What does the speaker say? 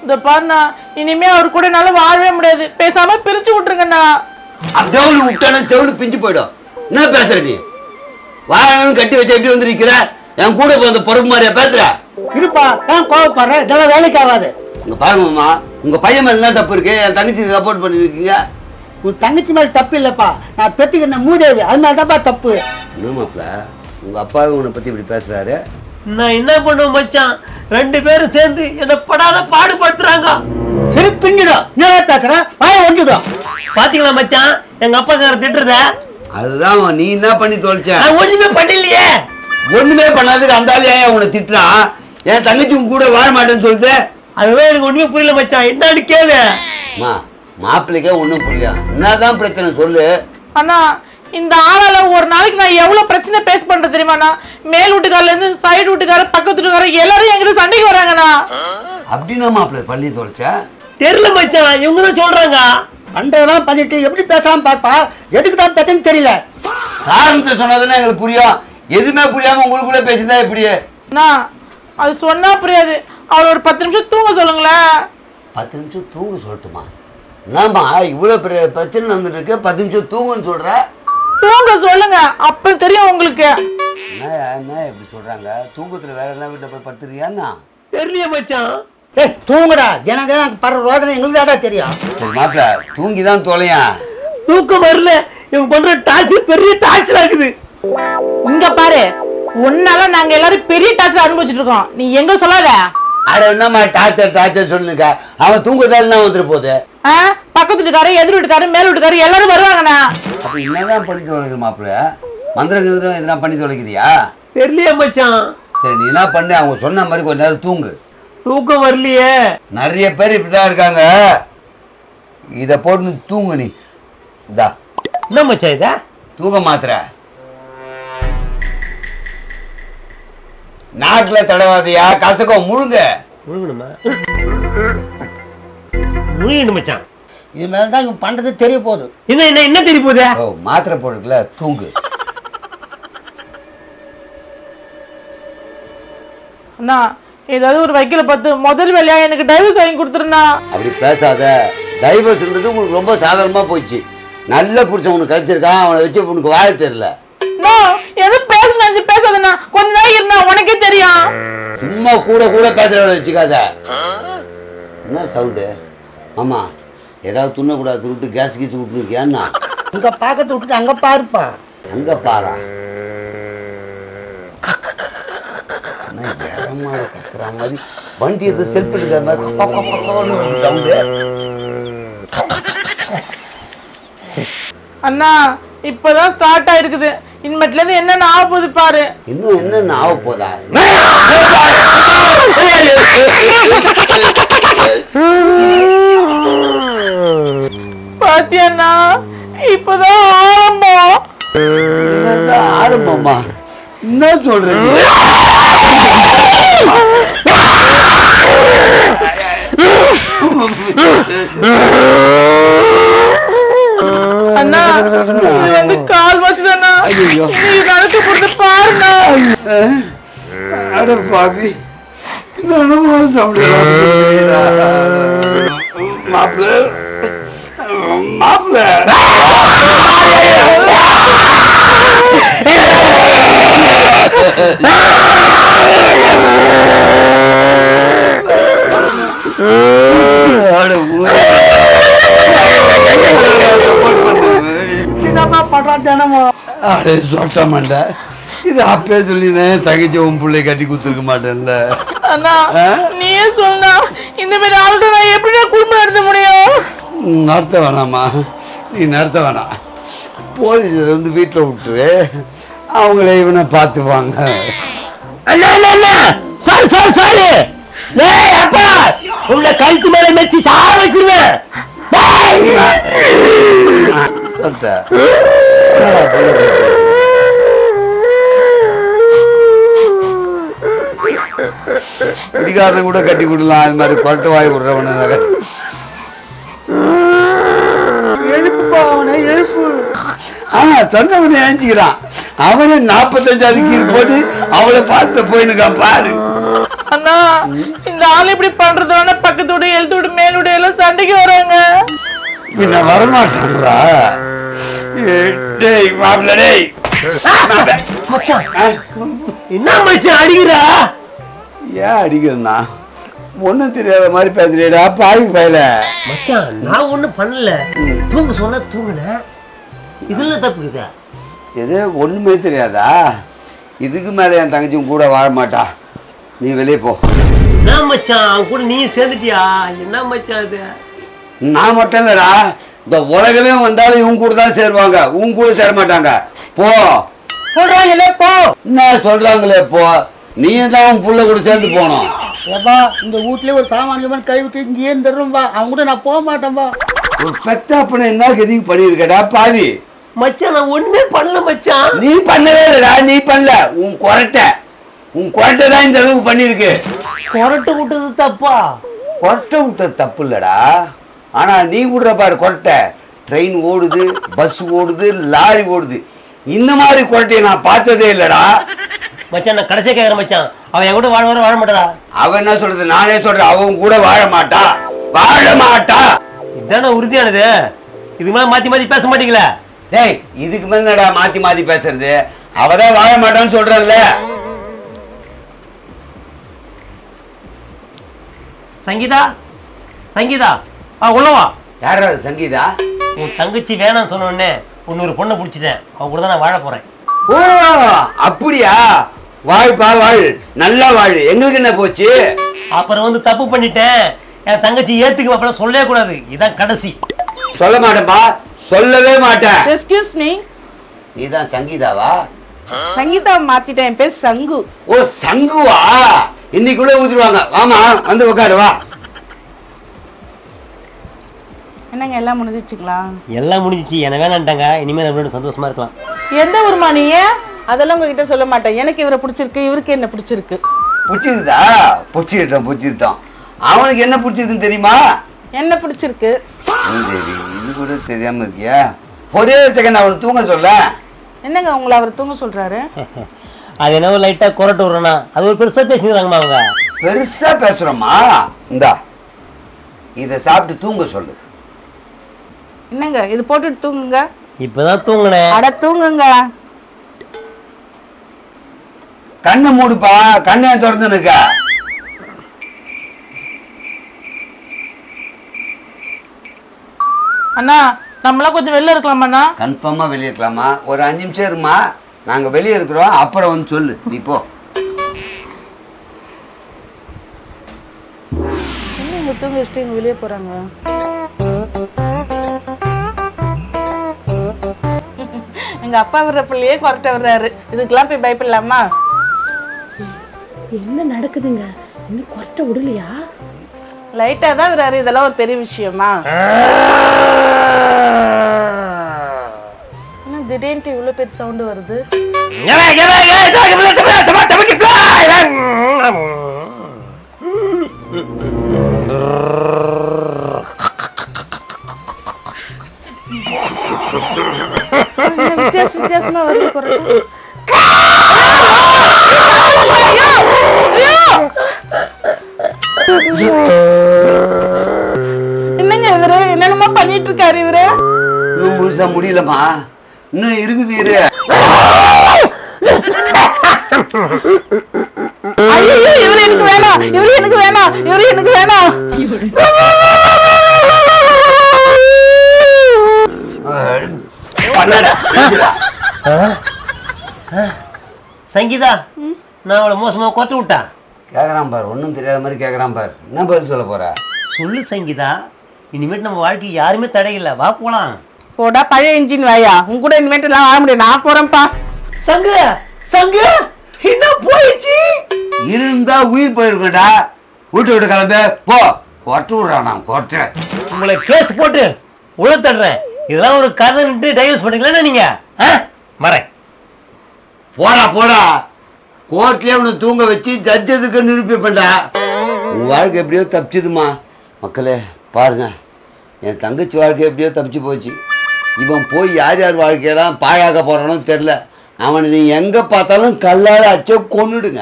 இந்த பாருண்ணா, இனிமே அவர் கூட என்னால வாழவே முடியாது. பேசாம பிரிச்சு விட்டுருங்கண்ணா. அப்படியே விட்டானா செவிலு பிஞ்சு போயிடும். என்ன பேசுற நீ? வாழணும்னு கட்டி வச்சு எப்படி வந்து நிக்கிற? என் கூட அந்த பொறுப்பு மாதிரியா பேசுற? இருப்பா, ஏன் கோவப்படுற? இதெல்லாம் வேலைக்கு ஆகாது. இங்க பாருங்கம்மா, உங்க பையன் மேல என்ன தப்பு இருக்கு? என் தங்கச்சிக்கு சப்போர்ட் பண்ணிருக்கீங்க. உன் தங்கச்சி மேல தப்பு இல்லப்பா, நான் பெத்துக்கிற மூதேவி, அது மேலதான்ப்பா தப்பு. என்ன மாப்பிள, உங்க அப்பாவே உன்னை பத்தி இப்படி பேசுறாரு? நான் என்ன பண்ணுவேன் மச்சான்? 2 பேரும் சேர்ந்து என்ன படாத பாடுபடுத்துறாங்க. சரி பின்னிடும். என்ன பேசுற? வாய ஒண்டிடும். பாத்தீங்களா மச்சான் எங்க அப்பா சார் திட்டுறத? அதுதான் நீ என்ன பண்ணி தொலைச்ச? நான் ஒண்ணுமே பண்ணலையே. ஒண்ணுமே பண்ணாதுக்கு அந்த ஆளு ஏன் உன்னை திட்டுறான்? என் தங்கச்சி உங்க கூட வாழ மாட்டேன்னு சொல்லுது. அதுதான் எனக்கு ஒண்ணுமே புரியல மச்சான், என்னன்னு கேளு. மாப்பிள்ளைக்கே ஒண்ணும் புரியல. என்னதான் பிரச்சனை சொல்லு. அண்ணா, இந்த ஆளால ஒரு நாளைக்கு நான் எவ்வளவு பிரச்சனை பேஸ் பண்றது தெரியுமாண்ணா? மேல் வீட்டுக்காரல இருந்து சைடு வீட்டுக்கார, பக்கத்து வீட்டுக்கார எல்லாரும் என்கிட்ட சண்டைக்கு வராங்கண்ணா. அப்படின்னா மாப்பிள்ளை பள்ளி தொலைச்ச? தெரியல மச்சான், இவங்க தான் சொல்றாங்க. அண்டெல்லாம் பண்ணிட்டு எப்படி பேசாம பாப்பா? எதுக்கு தான் பேசுன்னு தெரியல. காரணத்தை சொன்னதுன்னா எங்களுக்கு புரியும். எதுவுமே புரியாம உங்களுக்குள்ள பேசிதான் எப்படி? அண்ணா, அது சொன்னா புரியாது. அவள் ஒரு 10 நிமிஷம் தூங்க சொல்லுங்களேன். 10 நிமிஷம் தூங்க சொல்லட்டுமா? என்னம்மா இவ்வளவு பெரிய பிரச்சனை நடந்துட்டு இருக்கு, 10 நிமிஷம் தூங்குன்னு சொல்ற? தூங்க சொல்லுங்க, அப்ப தெரியும் உங்களுக்கு. என்ன எப்படி சொல்றாங்க? தூக்கத்துல வேற எல்லாம் வீட்டுல போய் படுத்துறியான்னா? தெரியலையே மச்சான். ஏய் தூங்குடா, தினம் படுற ரோதனை எங்களுக்கு தான் தெரியும். சரி மாப்பிள்ள, தூங்கிதான் தொலையா. தூக்கம் வரல, இவங்க பண்ற டார்ச்சர் பெரிய டார்ச்சரா இருக்குது. இங்க பாரு, உன்னால நாங்க எல்லாரும் பெரிய டார்ச்சர் அனுபவிச்சுட்டு இருக்கோம். நீ எங்க சொல்லாத. அட என்னம்மா டார்ச்சர் சொல்லுங்க. அவன் தூங்குறதால வந்துட்டு போகுது. பக்கத்து வீட்டுக்காரு, எதிர் வீட்டுக்காரு, மேல் வீட்டுக்காரு எல்லாரும் வருவாங்கண்ணா. அப்ப என்னதான் பண்ணி தொலைக்கிற மாப்பிள்ள? மந்திரம் இதெல்லாம் பண்ணி தொலைக்கிறியா? தெரியலையே மச்சான். சரி நீ என்ன பண்ணு, அவங்க சொன்ன மாதிரி கொஞ்ச நேரம் தூங்கு. தூக்கம் வரலையே. நிறைய பேர் இப்படிதான் இருக்காங்க. இத போட்டு தூங்கு. நீ இதா என்ன மச்சான் இதா? தூக்க மாத்திர. நாட்டுல தடவாதியா, கசக்கம் முழுங்க. முழுங்கணுமா? முழுங்கணும் மச்சான். இது மேலதான் இவன் பண்றது தெரிய போகுது. என்ன தெரிய போகுது? மாத்திரை போட்டுக்கல, தூங்கு. அண்ணா, ஏதாவது ஒரு வக்கீல பார்த்து முதல் வேலையா எனக்கு டைவர்ஸ் வாங்கி கொடுத்துருண்ணா. அப்படி பேசாத. டைவர்ஸ்ன்றது உங்களுக்கு ரொம்ப சாதாரணமா போயிடுச்சு. நல்ல புருஷன் உனக்கு கிடைச்சிருக்கான், அவனை வச்சு உனக்கு வாழ தெரியல. எது பேச பேசாதண்ணா, கொஞ்ச நாள் இருந்தா உனக்கே தெரியும். சும்மா கூட பேசுறவனை வச்சுக்காத. என்ன சவுண்டு? ஆமா, ஏதாவது துண்ணக்கூடாது துட்டு கேஸ் கீஸ் விட்டு இருக்கியான்னா? அங்க பாக்கத்தை விட்டுட்டு அங்க பாருப்பா. அங்க பாரா கத்துற மாதிரி வண்டி எது செல்ஃப் எடுக்கிற மாதிரி சவுண்டு. அண்ணா, இப்பதான் ஸ்டார்ட் ஆயிருக்குது. இனிமேட்ல இருந்து என்னென்ன ஆக போகுது பாரு. இன்னும் என்னென்ன ஆக போதா? பாத்தியண்ணா, இப்பதான் ஆரம்பம். ஆரம்பமா? என்ன சொல்றீங்க? அண்ணா, இது வந்து கால் வச்சுதாண்ணா. நடக்க போறது பாருண்ணா. அட பாபி, மாப்பிள்ள மாப்பிள்ள இது அப்பே சொல்லினேன், தங்கச்சி உன் பிள்ளை கட்டி குத்துருக்க மாட்டேன்ல. அண்ணா, நீயே சொன்னா இந்த மாதிரி ஆள்கிட்ட நான் எப்படி குடும்பம் நடத்த முடியும்? நடத்த வேணாமா? நீ நடத்த வேணாம். போலீஸ் வந்து வீட்டில் விட்டுரு, அவங்களே இவனை பார்த்துப்பாங்க. சாரி அப்பா, உங்களை கழுத்து மேல வச்சு சார வச்சிருவேன். பிடிக்காரன் கூட கட்டி விடலாம். அது மாதிரி கொரட்டு வாய் விடுறவன சொன்னவனை ஏஞ்சிக்கிறான். அவனே 45 கீழ் போட்டு அவளை பார்த்து போயினுக்கான் பாரு. அண்ணா, இந்த ஆள் இப்படி பண்றதுனால பக்கத்தோட பின்ன வரமாட்டாங்களா? டேய் மாப்பிள்ள டேய். மச்சான் என்ன மச்சான் அடிக்கிறா? ஏன் அடிக்கிறேன்னா ஒண்ணும் தெரியாத மாதிரி பேசுறேடா பாவி பயல. மச்சான் நான் ஒண்ணும் பண்ணல. தூங்க சொன்னா தூங்குன. இதுல தப்புக்குதா? எது ஒண்ணுமே தெரியாதா? இதுக்கு மேல என் தங்கச்சியும் கூட வாழ மாட்டா. நீ வெளியே போ. என்ன மச்சான் அவன் கூட நீ சேர்ந்துட்டியா? என்ன மச்சான் இது? நான் மட்டும் இல்லடா, இந்த உலகமே வந்தாலும் இவங்க கூட தான் சேருவாங்க, உன் கூட சேர மாட்டாங்க. போ சொல்றாங்களே போ. என்ன சொல்றாங்களே போ. நீ தான் உன் புள்ள கூட சேர்ந்து போனோம். ஏப்பா இந்த வீட்லயே ஒரு சாமானியமான கை விட்டு இங்கேயே தரும்பா. அவங்க கூட நான் போக மாட்டேன்பா. ஒரு பெத்த அப்பனை என்ன கதிக்கு பண்ணிருக்கடா பாவி. மச்சான் நான் ஒண்ணுமே பண்ணல மச்சான். நீ பண்ணவே இல்லடா, நீ பண்ணல. உன் கொரட்டை தான் இந்த அளவுக்கு பண்ணிருக்கு. கொரட்டை விட்டது தப்பா? கொரட்டை விட்டது தப்பு இல்லடா, ஆனா நீ விடுற பாரு கொரட்டை. ட்ரெயின் ஓடுது, பஸ் ஓடுது, லாரி ஓடுது. இந்த மாதிரி கொரட்டையை நான் பார்த்ததே இல்லடா. மச்சான் நான் கடைசியா கேக்குறேன் மச்சான், அவன் என் கூட வாழ மாட்டா? அவன் என்ன சொல்றது? நானே சொல்றேன், அவன் கூட வாழ மாட்டா. இதான உறுதியானது? இதுக்கு மேல மாத்தி மாத்தி பேச மாட்டீங்களா? டேய் இதுக்கு மேலடா மாத்தி மாத்தி பேசுறது? அவதான் வாழ மாட்டான்னு சொல்றல்ல. சங்கீதா சங்கீதா உள்ளவா. யாரா சங்கீதா? உன் தங்கச்சி வேணாம்னு சொன்ன உடனே இன்னொரு பொண்ணை பிடிச்சிட்டேன். அவன் கூட தான் நான் வாழ போறேன். ஓ அப்படியா? வாழ்ப்பா வாழ், நல்லா வாழ். எங்களுக்கு என்ன போச்சு? அப்புறம் வந்து தப்பு பண்ணிட்டேன், என் தங்கச்சி ஏத்துக்கு அப்புறம் சொல்லவே கூடாது. இதான் கடைசி. சொல்ல மாட்டேன்பா, சொல்லவே மாட்டேன். Excuse me. நீதான் சங்கீதாவா? சங்கீதா மாத்திட்டேன், என் பேர் சங்கு. ஓ சங்குவா? இன்னைக்குள்ள ஊதிருவாங்க. வாமா வந்து உட்காரு வா. என்னங்க எல்லாம் முடிஞ்சிச்சுங்களா? எல்லாம் முடிஞ்சிச்சு. என்ன வேணான்ட்டாங்க. இனிமேல் நம்மளோட சந்தோஷமா இருக்கலாம். எந்த ஊருமா நீ? அதெல்லாம் உங்ககிட்ட சொல்ல மாட்டேன். எனக்கு இவரை பிடிச்சிருக்கு, இவருக்கு என்ன பிடிச்சிருக்கு. பிடிச்சிருக்குதா? பிடிச்சிக்கிட்டோம். அவனுக்கு என்ன பிடிச்சிருக்குன்னு தெரியுமா? என்ன பிடிச்சிருக்கு? இது கூட தெரியாம இருக்கியா? ஒரே செகண்ட் அவனை தூங்க சொல்ல. என்னங்க உங்களை அவர் தூங்க சொல்றாரு? அது என்ன லைட்டா கொரட்டு விடுறனா? அது ஒரு பெருசா பேசிக்கிறாங்கம்மா. அவங்க பெருசா பேசுறோமா? இந்தா இத சாப்பிட்டு தூங்க சொல்லு. என்னங்க இது போட்டுட்டு தூங்குங்க. இப்பதான் தூங்குனேன். அட தூங்குங்க. கண்ணை மூடுப்பா, கண்ணை திறந்து நிக்க. அண்ணா நம்மளாம் கொஞ்சம் வெளில இருக்கலாமா? கன்ஃபார்மா வெளியே இருக்கலாமா? ஒரு 5 நிமிஷம் இருமா, நாங்க வெளியே இருக்கிறோம், அப்புறம் வந்து சொல்லு. நீ போ. என்ன தூங்க வச்சுட்டு இங்க வெளியே போறாங்க? எங்க அப்பா விடுற பிள்ளையே கொரட்டை விடுறாரு. இதுக்கெல்லாம் போய் பயப்படலாமா? என்ன நடக்குதுங்க? இன்னும் கொரட்டை விடலையா? லைட்டா தான் விடுறாரு. இதெல்லாம் ஒரு பெரிய விஷயமா? என்ன திடீர்னு இவ்வளவு பெரிய சவுண்ட் வருது? வித்தியாசமா வருது கொரட்டை. என்னங்க இவரு என்னென்னமா பண்ணிட்டு இருக்காரு இவரு? இன்னும் முழுசா முடியலமா, இன்னும் இருக்குது. இரு. ஐயோ இவரு எனக்கு வேணாம், இவரு எனக்கு வேணாம், இவரு எனக்கு வேணாம். சங்கீதா நான் அவளை மோசமா கொத்து விட்டான். கேக்குறான் பாரு, ஒன்னும் தெரியாத மாதிரி கேக்குறான் பாரு. என்ன பதில் சொல்ல போற? சொல்லு சங்கீதா, இனிமேட்டு நம்ம வாழ்க்கை யாருமே தடையில்லை. வா போலாம். போடா பழைய இன்ஜின் வாயா. உன் கூட இனிமேட்டு எல்லாம் வாழ முடியும். நான் போறேன்ப்பா. சங்கு சங்கு என்ன போயிடுச்சு? இருந்தா உயிர் போயிருக்கா. வீட்டு விட்டு கிளம்பு போ. கொட்டு விடுறான் நான் கொட்ட. உங்களை கேஸ் போட்டு உள்ள தடுறேன். இதெல்லாம் ஒரு கதை டைவர்ஸ் பண்ணீங்களா நீங்க? மறேன். போடா போடா. கோர்ட்லயே உன்னை தூங்க வச்சு ஜட்ஜதுக்கு நிரூபிப்பேன்டா. உன் வாழ்க்கை எப்படியோ தப்பிச்சுதுமா. மக்களே பாருங்க, என் தங்கச்சி வாழ்க்கை எப்படியோ தப்பிச்சு போச்சு. இவன் போய் யார் யார் வாழ்க்கையெல்லாம் பாழாக்க போறானோ தெரியல. அவனை நீ எங்க பார்த்தாலும் கல்லால அடிச்சோ கொன்னுடுங்க.